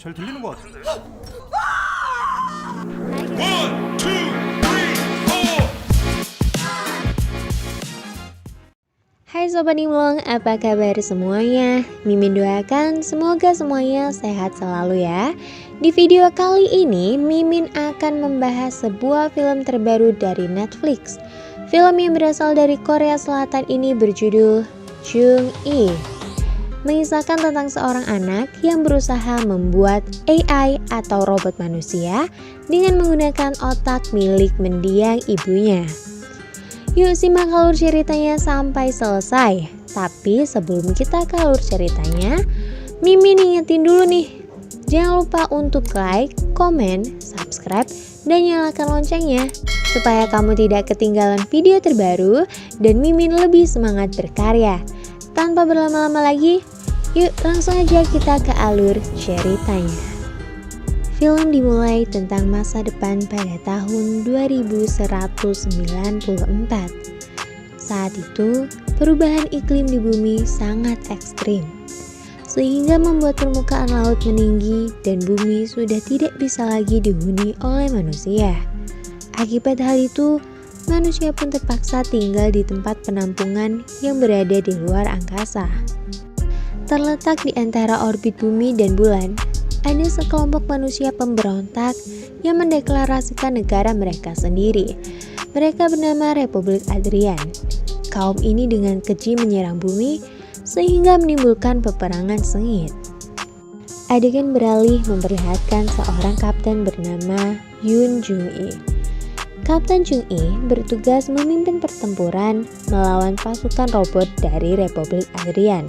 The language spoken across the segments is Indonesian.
잘 들리는 것 같은데. One, two, three, four. Hai Sobat Nimlong, apa kabar semuanya? Mimin doakan semoga semuanya sehat selalu ya. Di video kali ini, Mimin akan membahas sebuah film terbaru dari Netflix. Film yang berasal dari Korea Selatan ini berjudul Jung-i. Mengisahkan tentang seorang anak yang berusaha membuat AI atau robot manusia dengan menggunakan otak milik mendiang ibunya. Yuk simak alur ceritanya sampai selesai. Tapi sebelum kita ke alur ceritanya, Mimin ingetin dulu nih. Jangan lupa untuk like, komen, subscribe, dan nyalakan loncengnya supaya kamu tidak ketinggalan video terbaru dan Mimin lebih semangat berkarya. Tanpa berlama-lama lagi, yuk langsung aja kita ke alur ceritanya. Film dimulai tentang masa depan pada tahun 2194. Saat itu, perubahan iklim di bumi sangat ekstrim, sehingga membuat permukaan laut meninggi dan bumi sudah tidak bisa lagi dihuni oleh manusia. Akibat hal itu, manusia pun terpaksa tinggal di tempat penampungan yang berada di luar angkasa. Terletak di antara orbit bumi dan bulan, ada sekelompok manusia pemberontak yang mendeklarasikan negara mereka sendiri. Mereka bernama Republik Adrian. Kaum ini dengan keji menyerang bumi sehingga menimbulkan peperangan sengit. Adegan beralih memperlihatkan seorang kapten bernama Yoon Jung-i. Kapten Jung-i bertugas memimpin pertempuran melawan pasukan robot dari Republik Adrian.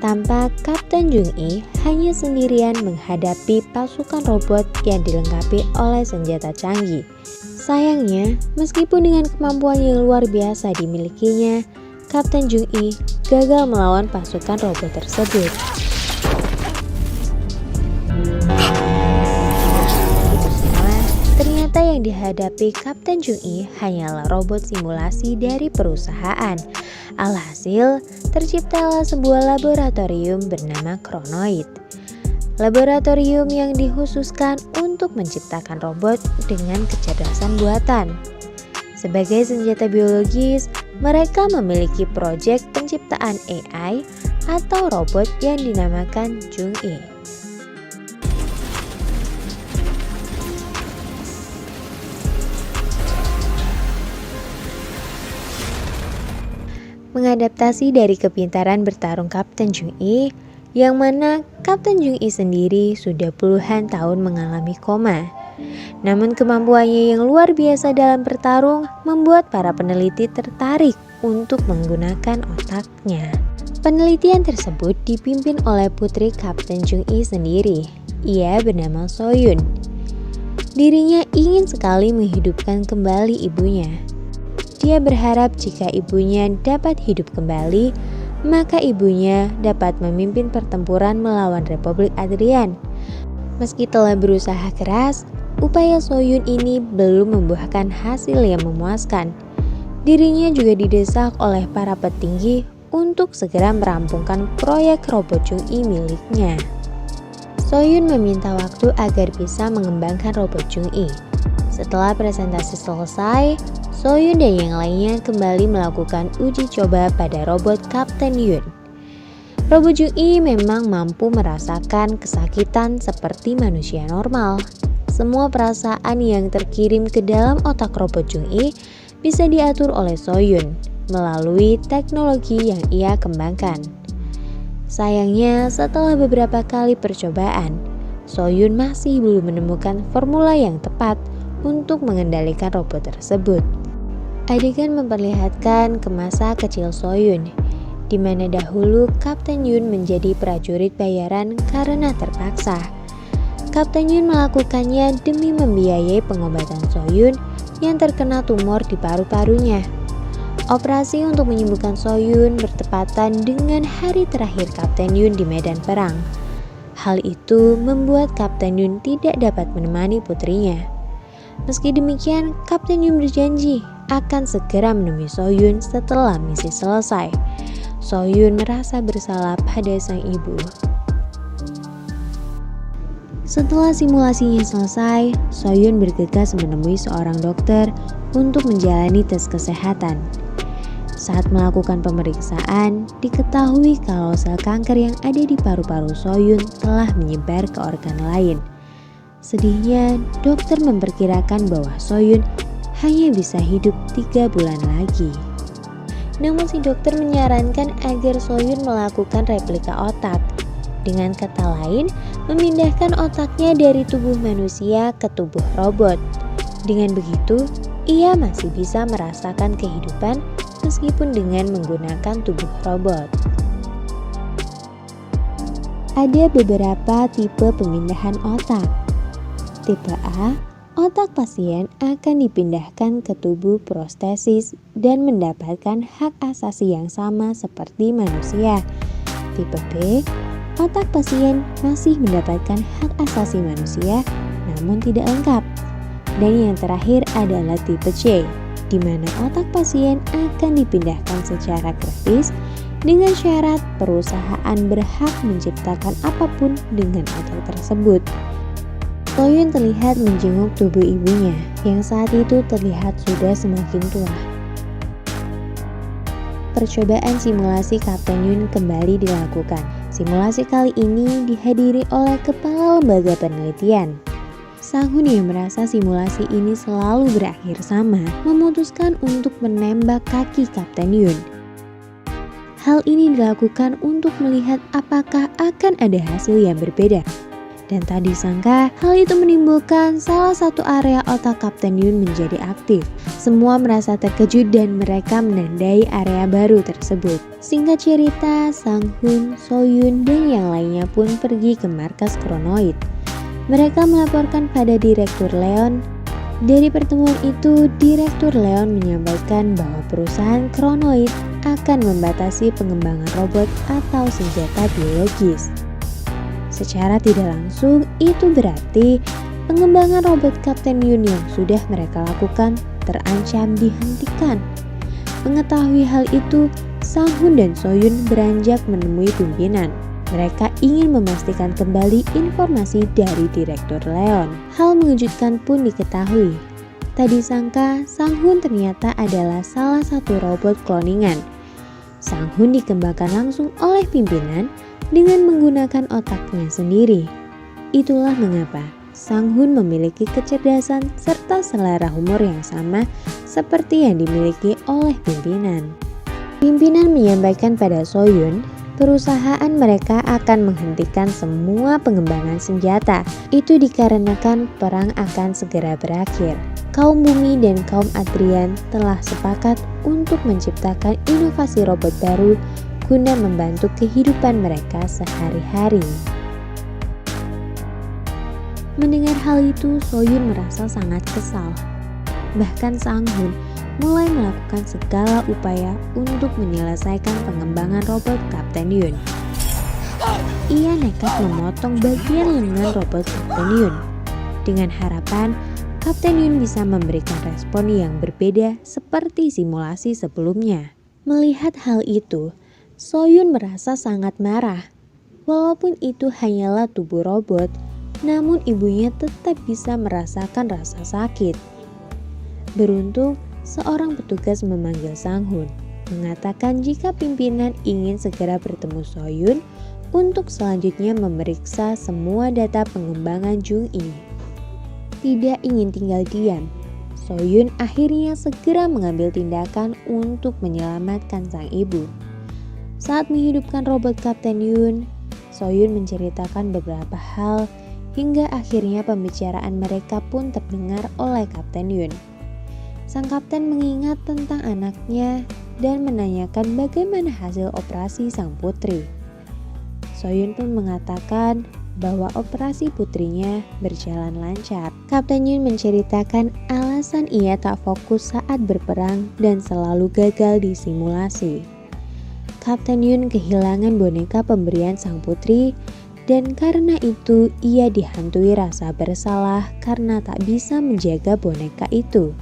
Tampak Kapten Jung-i hanya sendirian menghadapi pasukan robot yang dilengkapi oleh senjata canggih. Sayangnya, meskipun dengan kemampuan yang luar biasa dimilikinya, Kapten Jung-i gagal melawan pasukan robot tersebut. Ternyata yang dihadapi Kapten Jung-i hanyalah robot simulasi dari perusahaan. Alhasil, terciptalah sebuah laboratorium bernama Kronoid. Laboratorium yang dikhususkan untuk menciptakan robot dengan kecerdasan buatan. Sebagai senjata biologis, mereka memiliki proyek penciptaan AI atau robot yang dinamakan Jung-i. Mengadaptasi dari kepintaran bertarung Kapten Jung-i, yang mana Kapten Jung-i sendiri sudah puluhan tahun mengalami koma. Namun kemampuannya yang luar biasa dalam bertarung membuat para peneliti tertarik untuk menggunakan otaknya. Penelitian tersebut dipimpin oleh putri Kapten Jung-i sendiri. Ia bernama Soyun. Dirinya ingin sekali menghidupkan kembali ibunya. Dia berharap jika ibunya dapat hidup kembali, maka ibunya dapat memimpin pertempuran melawan Republik Adrian. Meski telah berusaha keras, upaya Soyun ini belum membuahkan hasil yang memuaskan. Dirinya juga didesak oleh para petinggi untuk segera merampungkan proyek robot Jung-i miliknya. Soyun meminta waktu agar bisa mengembangkan robot Jung-i. Setelah presentasi selesai, Soyun dan yang lainnya kembali melakukan uji coba pada robot Kapten Yoon. Robot Jung-i memang mampu merasakan kesakitan seperti manusia normal. Semua perasaan yang terkirim ke dalam otak robot Jung-i bisa diatur oleh Soyun melalui teknologi yang ia kembangkan. Sayangnya, setelah beberapa kali percobaan, Soyun masih belum menemukan formula yang tepat untuk mengendalikan robot tersebut. Adegan memperlihatkan ke masa kecil Soyun, di mana dahulu Kapten Yoon menjadi prajurit bayaran karena terpaksa. Kapten Yoon melakukannya demi membiayai pengobatan Soyun yang terkena tumor di paru-parunya. Operasi untuk menyembuhkan Soyun bertepatan dengan hari terakhir Kapten Yoon di medan perang. Hal itu membuat Kapten Yoon tidak dapat menemani putrinya. Meski demikian, Kapten Yoon berjanji akan segera menemui Soyun setelah misi selesai. Soyun merasa bersalah pada sang ibu. Setelah simulasinya selesai, Soyun bergegas menemui seorang dokter untuk menjalani tes kesehatan. Saat melakukan pemeriksaan, diketahui kalau sel kanker yang ada di paru-paru Soyun telah menyebar ke organ lain. Sedihnya, dokter memperkirakan bahwa Soyun hanya bisa hidup 3 bulan lagi. Namun si dokter menyarankan agar Soyun melakukan replika otak. Dengan kata lain, memindahkan otaknya dari tubuh manusia ke tubuh robot. Dengan begitu, ia masih bisa merasakan kehidupan meskipun dengan menggunakan tubuh robot. Ada beberapa tipe pemindahan otak. Tipe A, otak pasien akan dipindahkan ke tubuh prostesis dan mendapatkan hak asasi yang sama seperti manusia. Tipe B, otak pasien masih mendapatkan hak asasi manusia namun tidak lengkap. Dan yang terakhir adalah tipe C, di mana otak pasien akan dipindahkan secara gratis dengan syarat perusahaan berhak menciptakan apapun dengan otak tersebut. Soyun terlihat menjenguk tubuh ibunya yang saat itu terlihat sudah semakin tua. Percobaan simulasi Kapten Yun kembali dilakukan. Simulasi kali ini dihadiri oleh kepala lembaga penelitian. Sang-hun yang merasa simulasi ini selalu berakhir sama, memutuskan untuk menembak kaki Kapten Yun. Hal ini dilakukan untuk melihat apakah akan ada hasil yang berbeda. Dan tak disangka, hal itu menimbulkan salah satu area otak Kapten Yun menjadi aktif. Semua merasa terkejut dan mereka menandai area baru tersebut. Singkat cerita, Sang-hun, Soyun, dan yang lainnya pun pergi ke markas Kronoid. Mereka melaporkan pada Direktur Leon. Dari pertemuan itu, Direktur Leon menyampaikan bahwa perusahaan Kronoid akan membatasi pengembangan robot atau senjata biologis. Secara tidak langsung, itu berarti pengembangan robot Kapten Yun yang sudah mereka lakukan terancam dihentikan. Mengetahui hal itu, Sang-hun dan Soyun beranjak menemui pimpinan. Mereka ingin memastikan kembali informasi dari Direktur Leon. Hal mengejutkan pun diketahui. Tak disangka, Sang-hun ternyata adalah salah satu robot kloningan. Sang-hun dikembangkan langsung oleh pimpinan dengan menggunakan otaknya sendiri. Itulah mengapa Sang-hun memiliki kecerdasan serta selera humor yang sama seperti yang dimiliki oleh pimpinan. Pimpinan menyampaikan pada Soyun, perusahaan mereka akan menghentikan semua pengembangan senjata. Itu dikarenakan perang akan segera berakhir. Kaum Bumi dan kaum Adrian telah sepakat untuk menciptakan inovasi robot baru guna membantu kehidupan mereka sehari-hari. Mendengar hal itu, Soyun merasa sangat kesal. Bahkan Sang-hun mulai melakukan segala upaya untuk menyelesaikan pengembangan robot Kapten Yun. Ia nekat memotong bagian lengan robot Kapten Yun dengan harapan Kapten Yun bisa memberikan respon yang berbeda seperti simulasi sebelumnya. Melihat hal itu, Soyun merasa sangat marah. Walaupun itu hanyalah tubuh robot, namun ibunya tetap bisa merasakan rasa sakit. Beruntung, seorang petugas memanggil Sang-hun, mengatakan jika pimpinan ingin segera bertemu Soyun untuk selanjutnya memeriksa semua data pengembangan Jung ini. Tidak ingin tinggal diam, Soyun akhirnya segera mengambil tindakan untuk menyelamatkan sang ibu. Saat menghidupkan robot Kapten Yun, Soyun menceritakan beberapa hal hingga akhirnya pembicaraan mereka pun terdengar oleh Kapten Yun. Sang kapten mengingat tentang anaknya dan menanyakan bagaimana hasil operasi sang putri. Soyun pun mengatakan bahwa operasi putrinya berjalan lancar. Kapten Yun menceritakan alasan ia tak fokus saat berperang dan selalu gagal di simulasi. Kapten Yun kehilangan boneka pemberian sang putri dan karena itu ia dihantui rasa bersalah karena tak bisa menjaga boneka itu.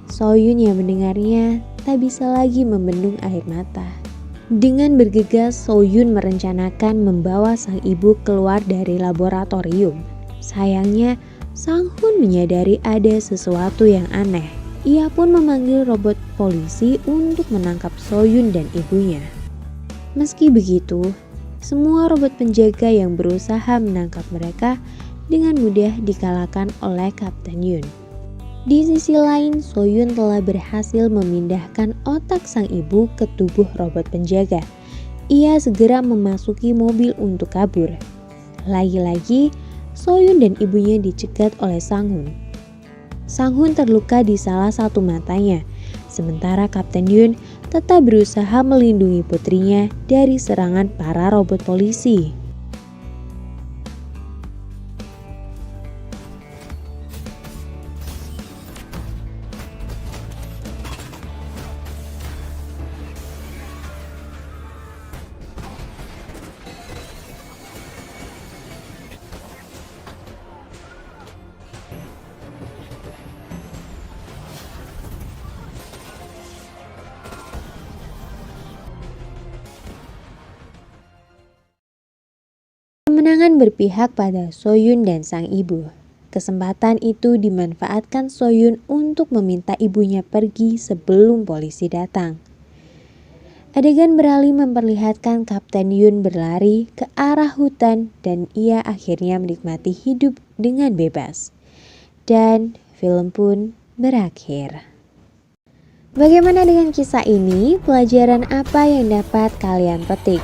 Soyun yang mendengarnya tak bisa lagi membendung air mata. Dengan bergegas, Soyun merencanakan membawa sang ibu keluar dari laboratorium. Sayangnya, Sang Hun menyadari ada sesuatu yang aneh. Ia pun memanggil robot polisi untuk menangkap Soyun dan ibunya. Meski begitu, semua robot penjaga yang berusaha menangkap mereka dengan mudah dikalahkan oleh Kapten Yun. Di sisi lain, Soyun telah berhasil memindahkan otak sang ibu ke tubuh robot penjaga. Ia segera memasuki mobil untuk kabur. Lagi-lagi, Soyun dan ibunya dicegat oleh Sang Hun. Sang Hun terluka di salah satu matanya, sementara Kapten Yun tetap berusaha melindungi putrinya dari serangan para robot polisi. Kemenangan berpihak pada Soyun dan sang ibu. Kesempatan itu dimanfaatkan Soyun untuk meminta ibunya pergi sebelum polisi datang. Adegan beralih memperlihatkan Kapten Yun berlari ke arah hutan dan ia akhirnya menikmati hidup dengan bebas. Dan film pun berakhir. Bagaimana dengan kisah ini? Pelajaran apa yang dapat kalian petik?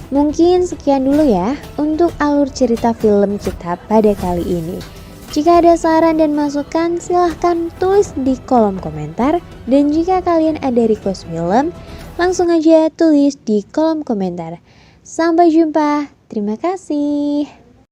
Mungkin sekian dulu ya untuk alur cerita film kita pada kali ini. Jika ada saran dan masukan, silahkan tulis di kolom komentar. Dan jika kalian ada request film, langsung aja tulis di kolom komentar. Sampai jumpa, terima kasih.